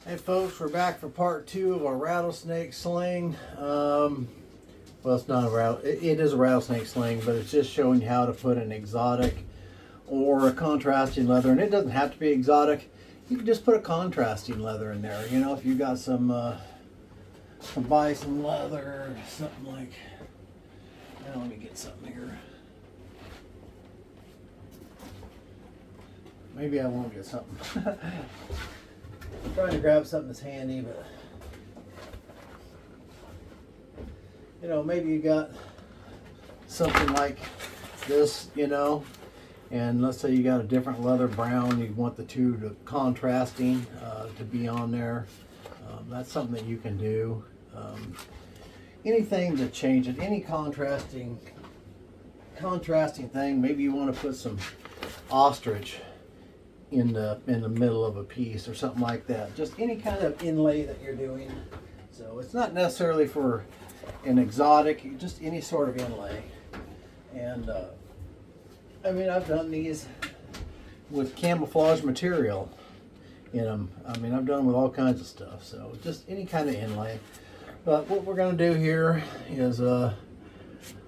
Hey folks, we're back for part 2 of our rattlesnake sling. Well, it's not a it is a rattlesnake sling, but it's just showing you how to put an exotic or a contrasting leather. And it doesn't have to be exotic. You can just put a contrasting leather in there. You know, if you got some bison leather, something like. Now let me get something here. Maybe I won't get something. I'm trying to grab something that's handy, but you know, maybe you got something like this, you know, and let's say you got a different leather brown, you want the two to contrasting to be on there. That's something that you can do. Anything to change it, any contrasting thing. Maybe you want to put some ostrich in the middle of a piece or something like that. Just any kind of inlay that you're doing. So it's not necessarily for an exotic, just any sort of inlay. And I mean, I've done these with camouflage material in them. I mean, I've done them with all kinds of stuff. So just any kind of inlay. But what we're going to do here is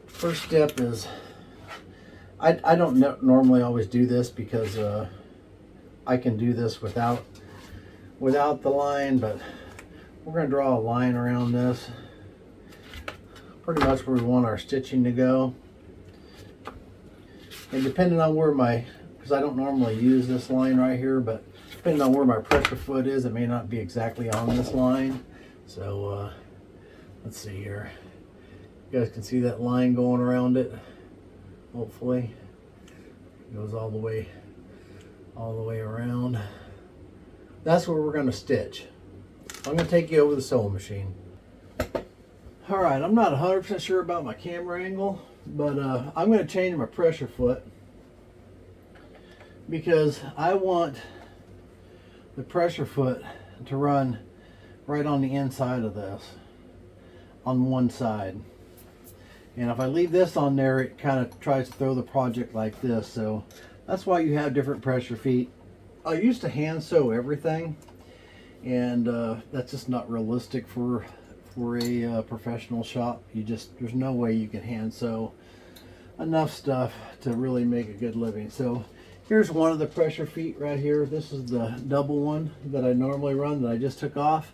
first step is I don't normally always do this because I can do this without the line, but we're going to draw a line around this, pretty much where we want our stitching to go. And depending on where because I don't normally use this line right here, but depending on where my pressure foot is, it may not be exactly on this line. So let's see here. You guys can see that line going around it. Hopefully, it goes all the way around. That's where we're going to stitch. I'm going to take you over the sewing machine. Alright, I'm not 100% sure about my camera angle, but I'm going to change my pressure foot because I want the pressure foot to run right on the inside of this, on one side. And if I leave this on there, it kind of tries to throw the project like this. So that's why you have different pressure feet. I used to hand sew everything, and that's just not realistic for a professional shop. There's no way you can hand sew enough stuff to really make a good living. So here's one of the pressure feet right here. This is the double one that I normally run that I just took off,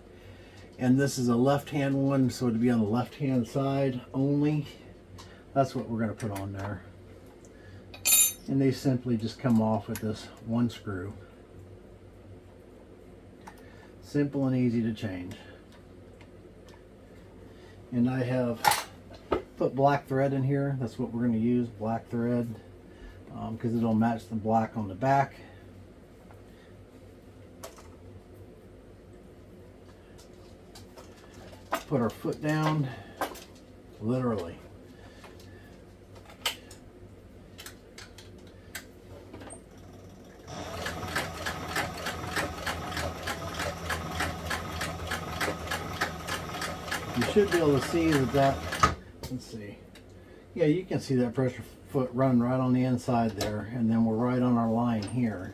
and this is a left-hand one, so it'd be on the left-hand side only. That's what we're going to put on there. And they simply just come off with this one screw. Simple and easy to change. And I have put black thread in here. That's what we're going to use, black thread, because it'll match the black on the back. Put our foot down, literally. You should be able to see that, let's see. Yeah, you can see that pressure foot run right on the inside there, and then we're right on our line here.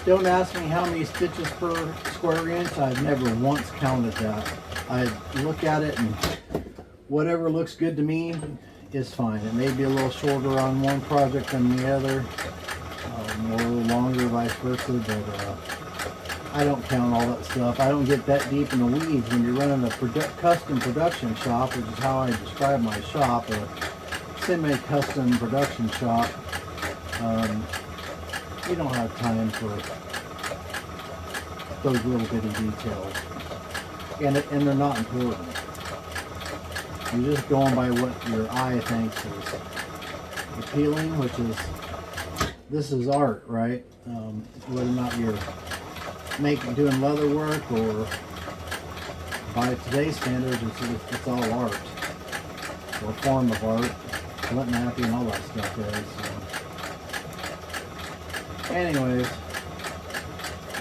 Don't ask me how many stitches per square inch. I've never once counted that. I look at it, and whatever looks good to me is fine. It may be a little shorter on one project than the other, or a little longer, vice versa, but I don't count all that stuff. I don't get that deep in the weeds. When you're running a custom production shop, which is how I describe my shop, a semi-custom production shop, you don't have time for those little bitty details. And they're not important. You're just going by what your eye thinks is appealing, which is, this is art, right? Whether or not you're doing leather work, or by today's standards, it's all art, or a form of art, lint napping and all that stuff is. So. Anyways,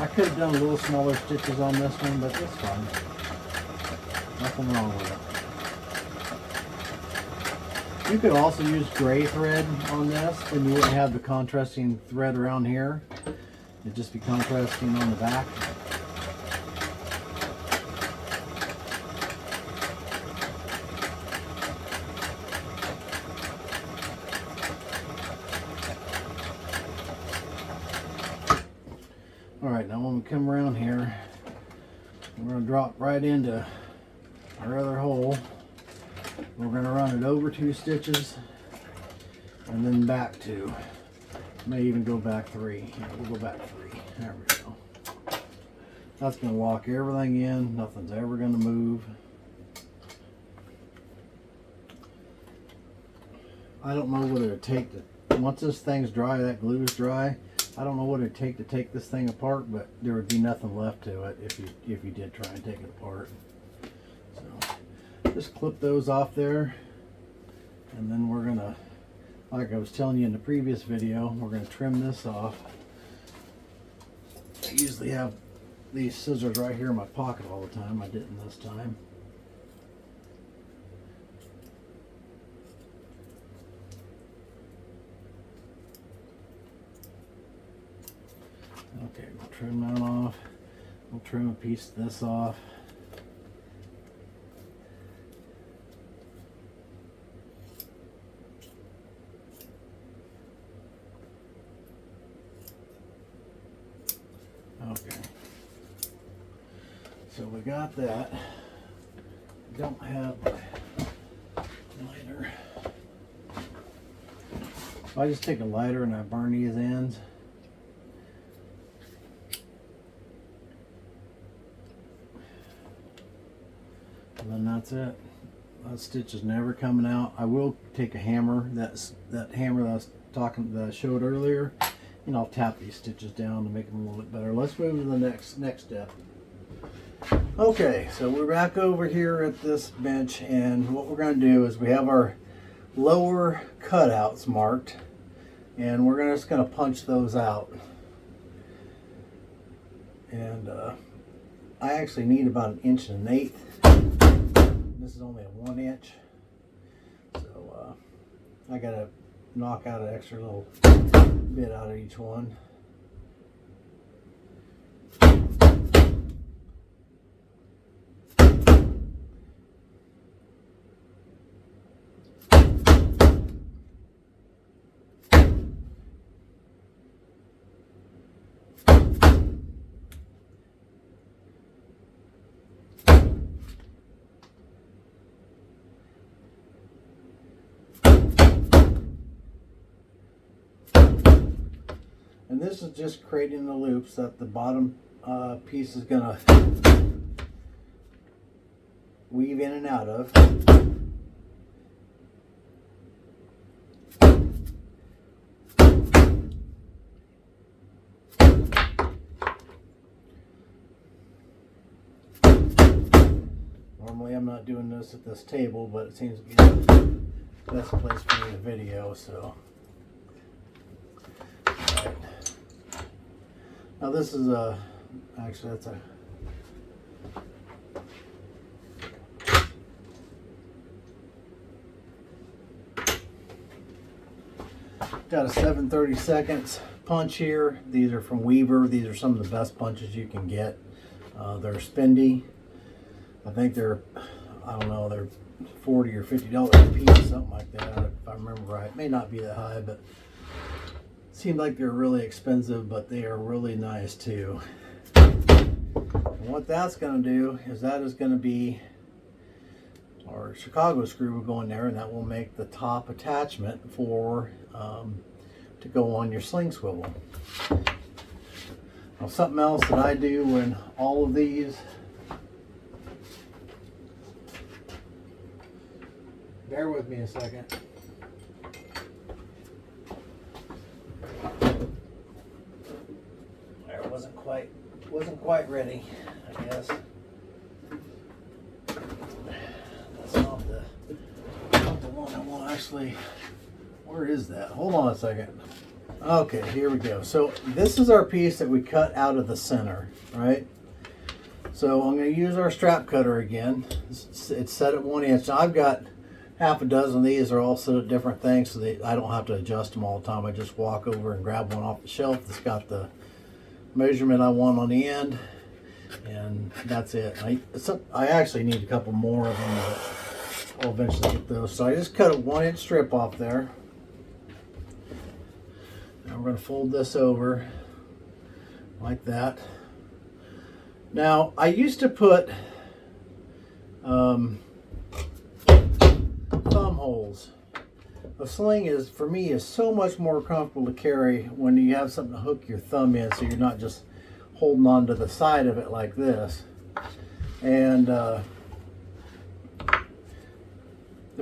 I could have done a little smaller stitches on this one, but it's fine. Nothing wrong with it. You could also use gray thread on this, then you wouldn't have the contrasting thread around here. It'd just be contrasting on the back. when we come around here, we're going to drop right into our other hole. We're going to run it over 2 stitches and then back 2. May even go back 3. Yeah, we'll go back 3. There we go. That's going to lock everything in. Nothing's ever going to move. I don't know what it would take to, once this thing's dry, that glue is dry, I don't know what it would take to take this thing apart, but there would be nothing left to it if you did try and take it apart. So just clip those off there, and then we're gonna, like I was telling you in the previous video, we're gonna trim this off. I usually have these scissors right here in my pocket all the time. I didn't this time. Okay, we'll trim that off. We'll trim a piece of this off. Okay. So we got that. Don't have my lighter. I just take a lighter and I burn these ends. And then that's it. That stitch is never coming out. I will take a hammer, that hammer that I showed earlier, and I'll tap these stitches down to make them a little bit better. Let's move to the next step. Okay, so we're back over here at this bench, and what we're going to do is we have our lower cutouts marked, and we're just going to punch those out. And I actually need about 1 1/8 inches. This is only a 1 inch, so I gotta knock out an extra little bit out of each one. And this is just creating the loops that the bottom piece is going to weave in and out of. Normally I'm not doing this at this table, but it seems to be the best place for me to video, so. Now this is actually that's a got a 7/32 punch here. These are from Weaver. These are some of the best punches you can get. They're spendy. I think they're, I don't know, they're $40 or $50 a piece, something like that, if I remember right. It may not be that high, but seemed like they're really expensive, but they are really nice too. And what that's going to do is that is going to be our Chicago screw will go in there, and that will make the top attachment for to go on your sling swivel. Now something else that I do when all of these, bear with me a second. Wasn't quite ready, I guess. That's not the one I want actually. Where is that? Hold on a second. Okay, here we go. So this is our piece that we cut out of the center, right? So I'm going to use our strap cutter again. It's set at 1 inch. Now I've got half a dozen of these. Are all set at different things, so I don't have to adjust them all the time. I just walk over and grab one off the shelf that's got the measurement I want on the end, and that's it. I actually need a couple more of them, but I'll eventually get those. So I just cut a 1 inch strip off there. Now we're going to fold this over like that. Now, I used to put thumb holes. A sling is, for me, is so much more comfortable to carry when you have something to hook your thumb in, so you're not just holding on to the side of it like this. And the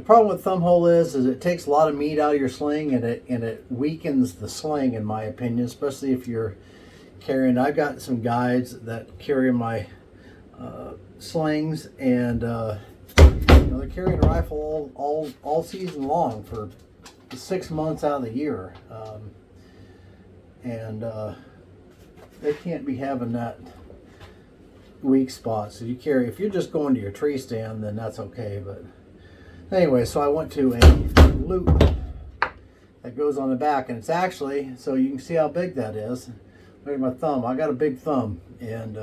problem with thumb hole is it takes a lot of meat out of your sling, and it weakens the sling, in my opinion, especially if you're carrying. I've got some guides that carry my slings, and they're carrying a rifle all season long for 6 months out of the year, and they can't be having that weak spot. So if you're just going to your tree stand, then that's okay. But anyway, so I went to a loop that goes on the back, and it's actually, so you can see how big that is. Look at my thumb. I got a big thumb and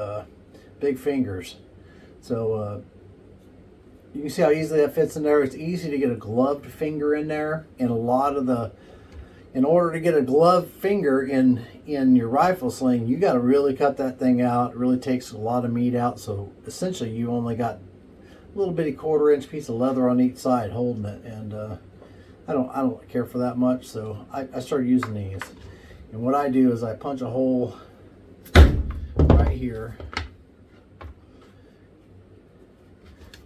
big fingers, so you can see how easily that fits in there. It's easy to get a gloved finger in there, and in order to get a gloved finger in your rifle sling, you got to really cut that thing out. It really takes a lot of meat out. So essentially, you only got a little bitty 1/4-inch piece of leather on each side holding it, and I don't care for that much. So I started using these, and what I do is I punch a hole right here.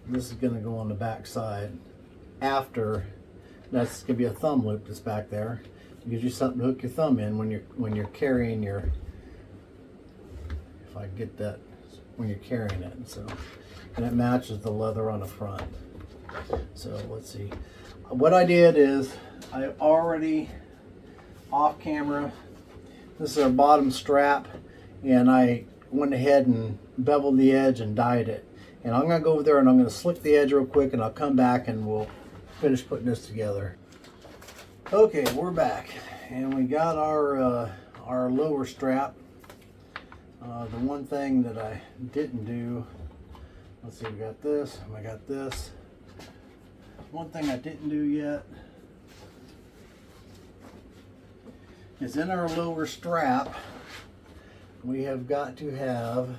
This is going to go on the back side. After, that's going to be a thumb loop that's back there. It gives you something to hook your thumb in when you're carrying your, if I get that, when you're carrying it. So, and it matches the leather on the front. So let's see. What I did is I already off camera. This is our bottom strap, and I went ahead and beveled the edge and dyed it. And I'm going to go over there and I'm going to slick the edge real quick, and I'll come back and we'll finish putting this together. Okay, we're back, and we got our lower strap. The one thing that I didn't do, let's see, we got this and I got this. One thing I didn't do yet is in our lower strap, we have got to have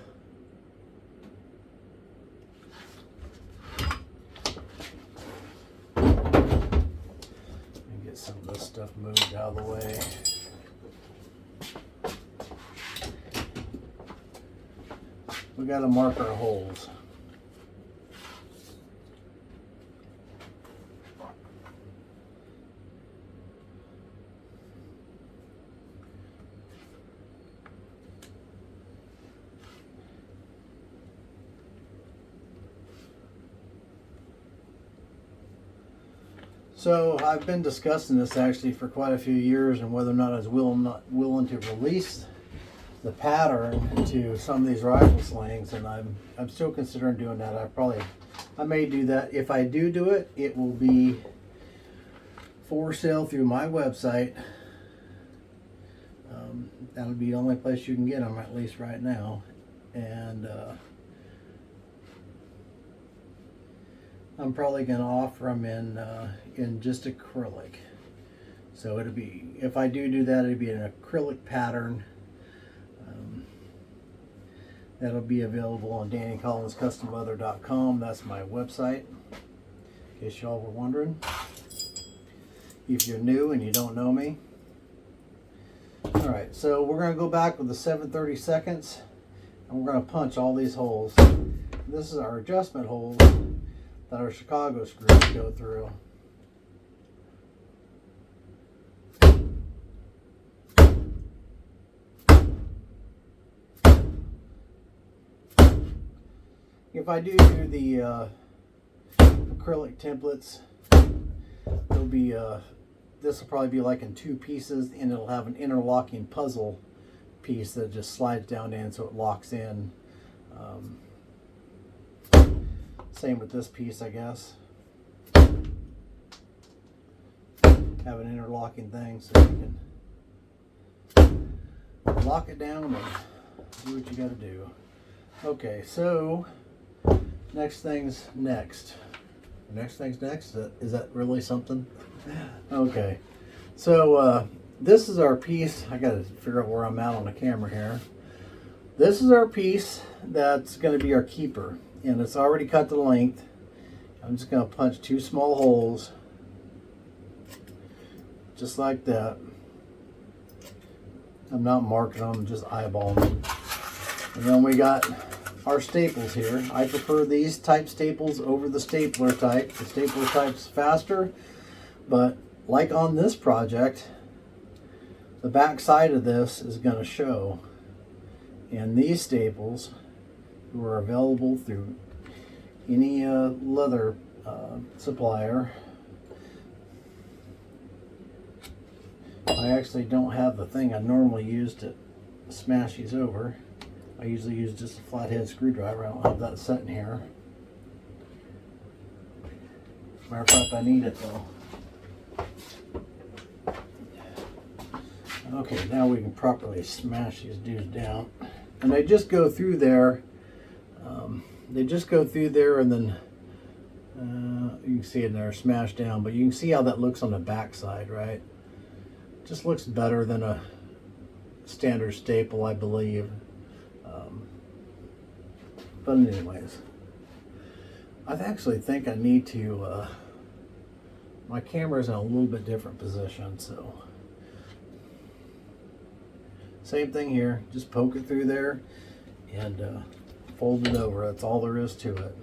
some of this stuff moved out of the way. We got to mark our holes. So I've been discussing this actually for quite a few years, and whether or not I was willing to release the pattern to some of these rifle slings, and I'm still considering doing that. I may do that. If I do it, it will be for sale through my website. That'll be the only place you can get them, at least right now. And I'm probably going to offer them in just acrylic. So it'll be, if I do that, it'll be an acrylic pattern. That'll be available on DannyCollinsCustomLeather.com. That's my website, in case y'all were wondering. If you're new and you don't know me. Alright, so we're going to go back with the 7/32, and we're going to punch all these holes. This is our adjustment holes that our Chicago screws go through. If I do the acrylic templates, it'll be this will probably be like in 2 pieces, and it'll have an interlocking puzzle piece that just slides down in so it locks in. Same with this piece, I guess. Have an interlocking thing so you can lock it down and do what you got to do. Okay, so next thing's next. Next thing's next? Is that really something? Okay, so this is our piece. I got to figure out where I'm at on the camera here. This is our piece that's going to be our keeper, and it's already cut to length. I'm just going to punch 2 small holes, just like that. I'm not marking them, just eyeballing them. And then we got our staples here. I prefer these type staples over the stapler type. The stapler type's faster, but like on this project, the back side of this is going to show. And these staples were available through any leather supplier. I actually don't have the thing I normally use to smash these over. I usually use just a flathead screwdriver. I don't have that set in here. Matter of fact, I need it though. Okay, now we can properly smash these dudes down. And they just go through there. They just go through there, and then you can see it there smashed down. But you can see how that looks on the back side, right? Just looks better than a standard staple, I believe. But anyways, I actually think I need to. My camera's in a little bit different position, so same thing here. Just poke it through there and fold it over. That's all there is to it.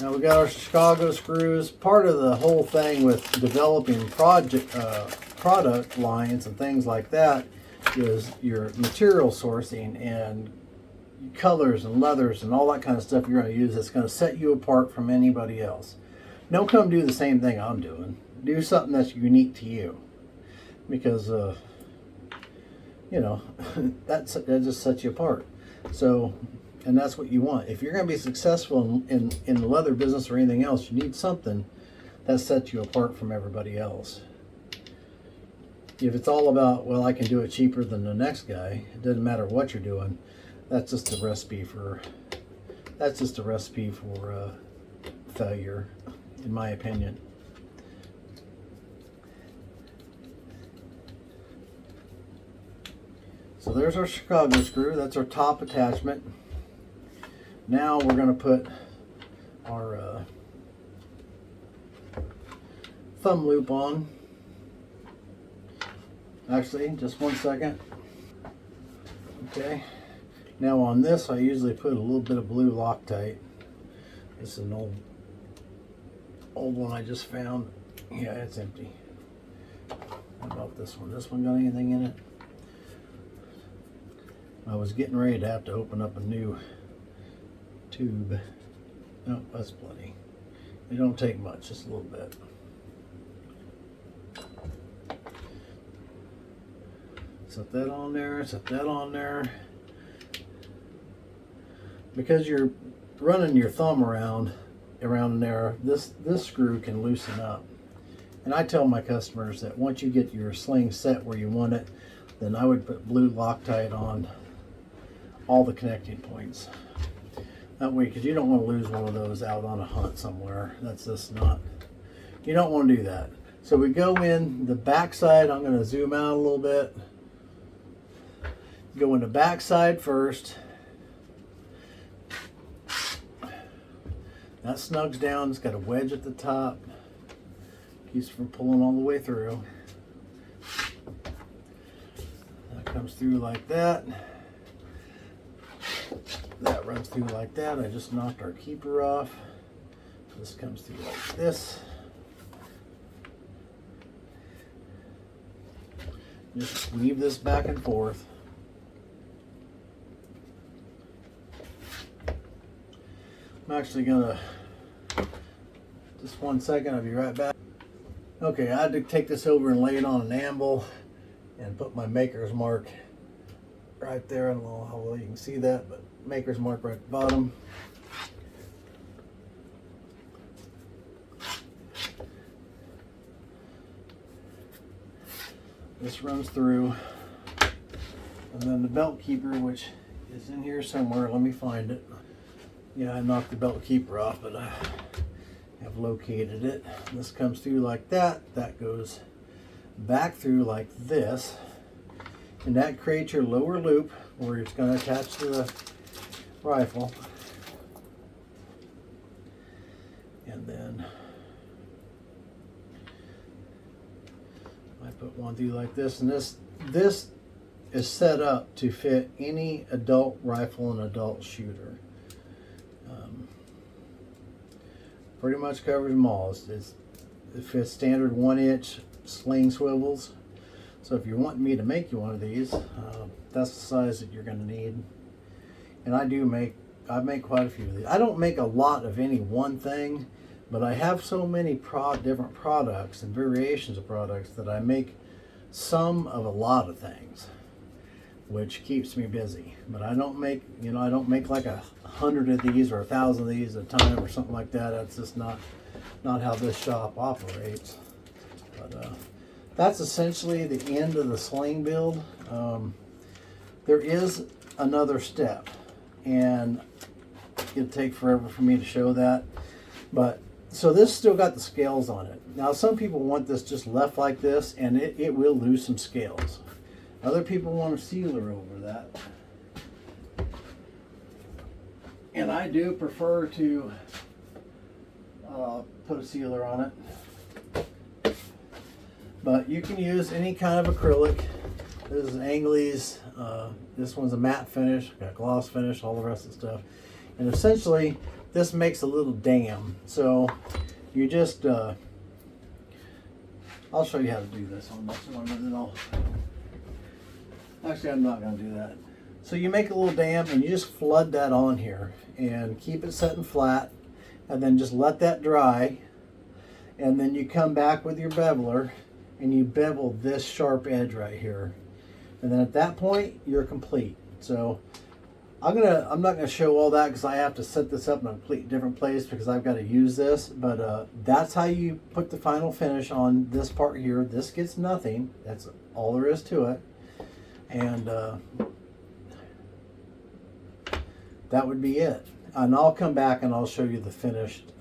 Now we got our Chicago screws. Part of the whole thing with developing product lines and things like that is your material sourcing and colors and leathers and all that kind of stuff you're going to use that's going to set you apart from anybody else. Don't come do the same thing I'm doing. Do something that's unique to you, because you know that just sets you apart. So, and that's what you want. If you're going to be successful in the leather business or anything else, you need something that sets you apart from everybody else. If it's all about, well, I can do it cheaper than the next guy, it doesn't matter what you're doing. That's just a recipe for failure, in my opinion. So there's our Chicago screw. That's our top attachment. Now we're going to put our thumb loop on. Actually, just one second. Okay. Now on this, I usually put a little bit of blue Loctite. This is an old one I just found. Yeah, it's empty. How about this one? This one got anything in it? I was getting ready to have to open up a new tube. No, that's plenty. It don't take much, just a little bit. Set that on there, set that on there. Because you're running your thumb around there, this screw can loosen up. And I tell my customers that once you get your sling set where you want it, then I would put blue Loctite on all the connecting points. That way, because you don't want to lose one of those out on a hunt somewhere. That's just not, you don't want to do that. So we go in the back side. I'm going to zoom out a little bit. Go in the back side first. That snugs down. It's got a wedge at the top. Keeps from pulling all the way through. That comes through like that. That runs through like that. I just knocked our keeper off. This comes through like this. Just weave this back and forth. I'm actually gonna, just one second, I'll be right back. Okay, I had to take this over and lay it on an anvil and put my maker's mark right there. I don't know how well you can see that, but maker's mark right at the bottom. This runs through, and then the belt keeper, which is in here somewhere. Let me find it. Yeah, I knocked the belt keeper off, but I have located it. This comes through like that. That goes back through like this, and that creates your lower loop, where it's going to attach to the rifle. And then I put one through like this, and this is set up to fit any adult rifle and adult shooter. Pretty much covers them all. It fits standard 1-inch sling swivels. So if you're wanting me to make you one of these, that's the size that you're going to need. And I make quite a few of these. I don't make a lot of any one thing, but I have so many different products and variations of products that I make some of a lot of things, which keeps me busy. But I don't make, I don't make like 100 of these or 1,000 of these at a time or something like that. That's just not how this shop operates. But that's essentially the end of the sling build. There is another step, and it'll take forever for me to show that. But so this still got the scales on it. Now some people want this just left like this, and it will lose some scales. Other people want a sealer over that. And I do prefer to put a sealer on it. But you can use any kind of acrylic. This is Inlay's. This one's a matte finish, got gloss finish, all the rest of the stuff. And essentially, this makes a little dam. So you just, I'll show you how to do this on this one, and then actually I'm not going to do that. So you make a little dam and you just flood that on here and keep it set and flat, and then just let that dry, and then you come back with your beveler and you bevel this sharp edge right here, and then at that point you're complete. So I'm not gonna show all that because I have to set this up in a complete different place because I've got to use this, but that's how you put the final finish on this part here. This gets nothing. That's all there is to it. And that would be it. And I'll come back and I'll show you the finished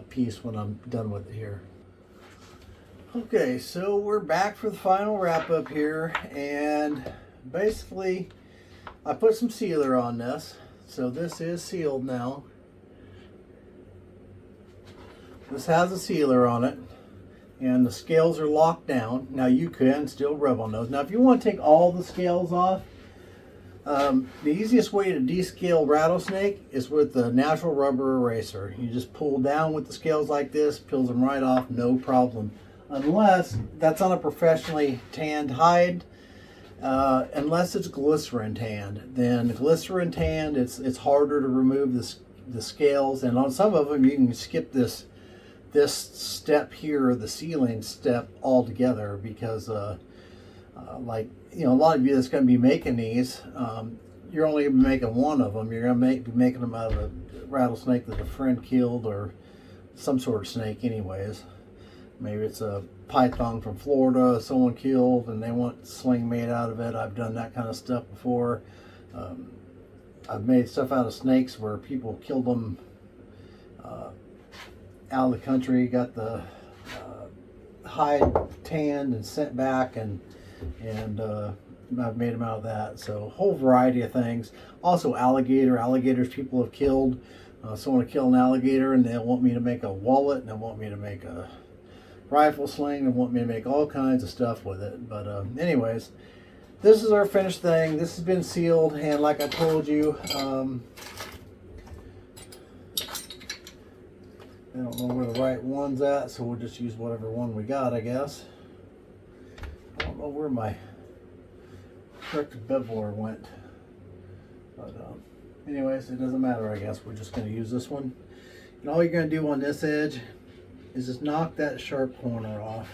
piece when I'm done with it here. Okay, so we're back for the final wrap up here, and basically I put some sealer on this. So this is sealed now. This has a sealer on it, and the scales are locked down. Now you can still rub on those. Now if you want to take all the scales off, the easiest way to descale rattlesnake is with the natural rubber eraser. You just pull down with the scales like this, peels them right off, no problem. Unless that's on a professionally tanned hide, unless it's glycerin tanned. Then glycerin tanned, it's harder to remove the scales, and on some of them you can skip this step here, the sealing step, altogether, because like, a lot of you that's going to be making these, you're only going to be making one of them. You're going to be making them out of a rattlesnake that a friend killed, or some sort of snake anyways. Maybe it's a python from Florida someone killed and they want sling made out of it. I've done that kind of stuff before. I've made stuff out of snakes where people killed them out of the country, got the hide tanned and sent back, and I've made them out of that. So a whole variety of things. Also alligators people have killed. Someone will kill an alligator and they'll want me to make a wallet, and they'll want me to make a rifle sling, and want me to make all kinds of stuff with it. But anyways, this is our finished thing. This has been sealed, and like I told you, I don't know where the right one's at, so we'll just use whatever one we got, I guess. I don't know where my corrected beveler went, but anyways, it doesn't matter. I guess we're just going to use this one, and all you're going to do on this edge is just knock that sharp corner off.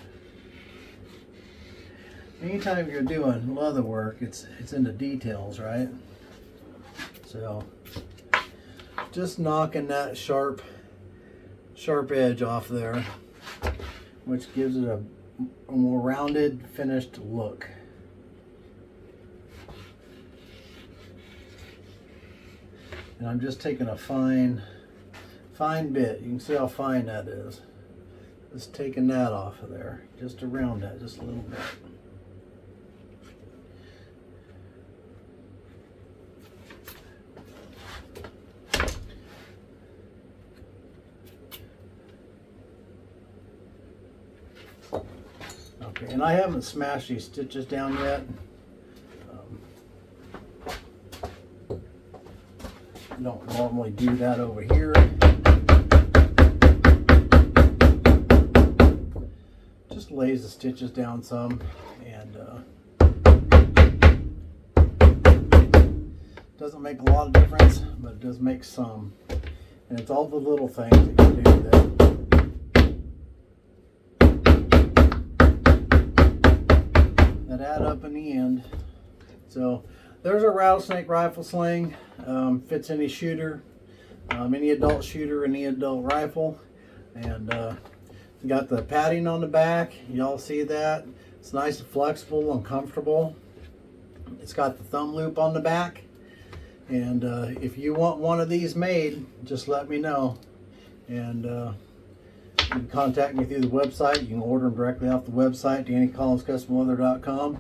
Anytime you're doing leather work, it's in the details, right? So just knocking that sharp edge off there, which gives it a more rounded, finished look. And I'm just taking a fine bit. You can see how fine that is. Just taking that off of there, just around that, just a little bit. Okay, and I haven't smashed these stitches down yet. Don't normally do that over here. Just lays the stitches down some, and doesn't make a lot of difference, but it does make some. And it's all the little things that you do that add up in the end. So there's a rattlesnake rifle sling. Fits any shooter, any adult shooter, any adult rifle. And you got the padding on the back. Y'all see that? It's nice and flexible and comfortable. It's got the thumb loop on the back. And if you want one of these made, just let me know. And you can contact me through the website. You can order them directly off the website, DannyCollinsCustomLeather.com.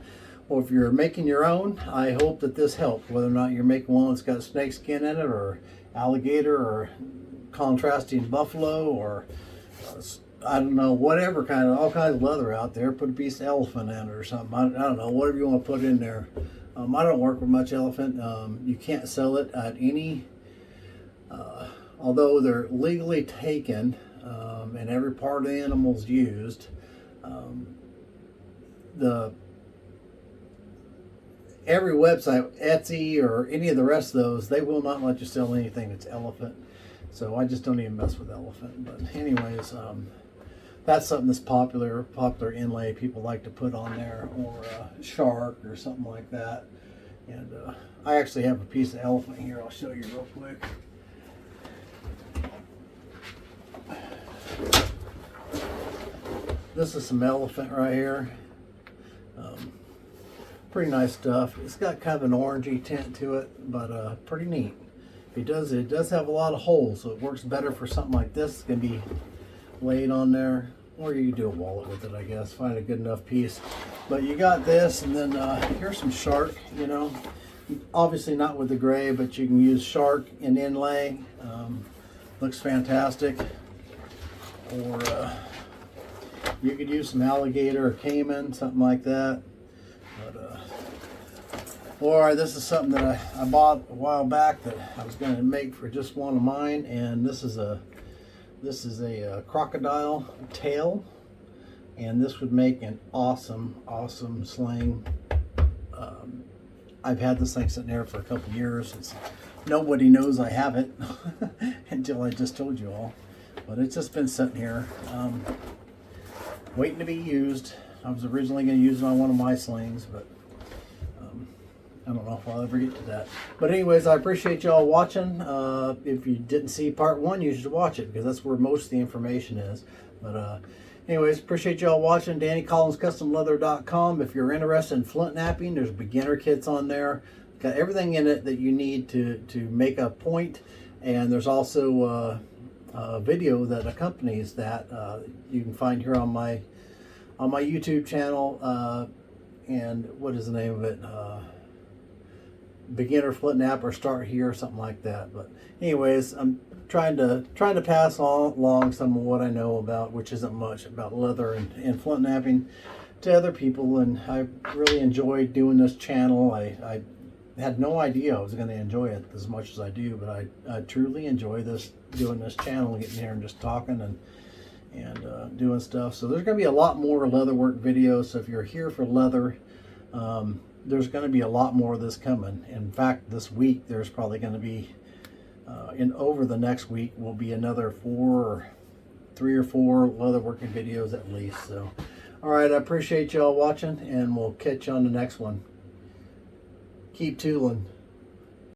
Or if you're making your own, I hope that this helped. Whether or not you're making one that's got snake skin in it, or alligator, or contrasting buffalo, or I don't know, whatever kind of, all kinds of leather out there. Put a piece of elephant in it or something. I don't know, whatever you want to put in there. I don't work with much elephant. You can't sell it at any, although they're legally taken, and every part of the animal's used. Every website, Etsy or any of the rest of those, they will not let you sell anything that's elephant. So I just don't even mess with elephant. But anyways, that's something that's popular inlay people like to put on there, or shark or something like that. And I actually have a piece of elephant here. I'll show you real quick. This is some elephant right here. Pretty nice stuff. It's got kind of an orangey tint to it, but pretty neat. It does have a lot of holes, so it works better for something like this. It's gonna be laid on there, or you can do a wallet with it, I guess. Find a good enough piece. But you got this, and then here's some shark. You know, obviously not with the gray, but you can use shark in inlay. Looks fantastic. Or you could use some alligator or caiman, something like that. Or this is something that I bought a while back that I was going to make for just one of mine, and this is a crocodile tail, and this would make an awesome sling. I've had this thing sitting there for a couple years. Nobody knows I have it until I just told you all, but it's just been sitting here waiting to be used. I was originally going to use it on one of my slings, but I don't know if I'll ever get to that. But anyways, I appreciate y'all watching. If you didn't see part one, you should watch it, because that's where most of the information is. But anyways, appreciate y'all watching. DannyCollinsCustomLeather.com. If you're interested in flint knapping, there's beginner kits on there. Got everything in it that you need to make a point. And there's also a video that accompanies that. You can find here on my YouTube channel. And what is the name of it? Beginner flint knap, or start here, or something like that. But anyways, I'm trying to pass along some of what I know about, which isn't much, about leather and flint knapping, to other people. And I really enjoyed doing this channel. I had no idea I was going to enjoy it as much as I do, but I truly enjoy doing this channel, getting here and just talking and doing stuff. So there's going to be a lot more leatherwork videos. So if you're here for leather, there's going to be a lot more of this coming. In fact, this week there's probably going to be, over the next week will be another 3 or 4 leatherworking videos at least. So, all right, I appreciate y'all watching, and we'll catch you on the next one. Keep tooling.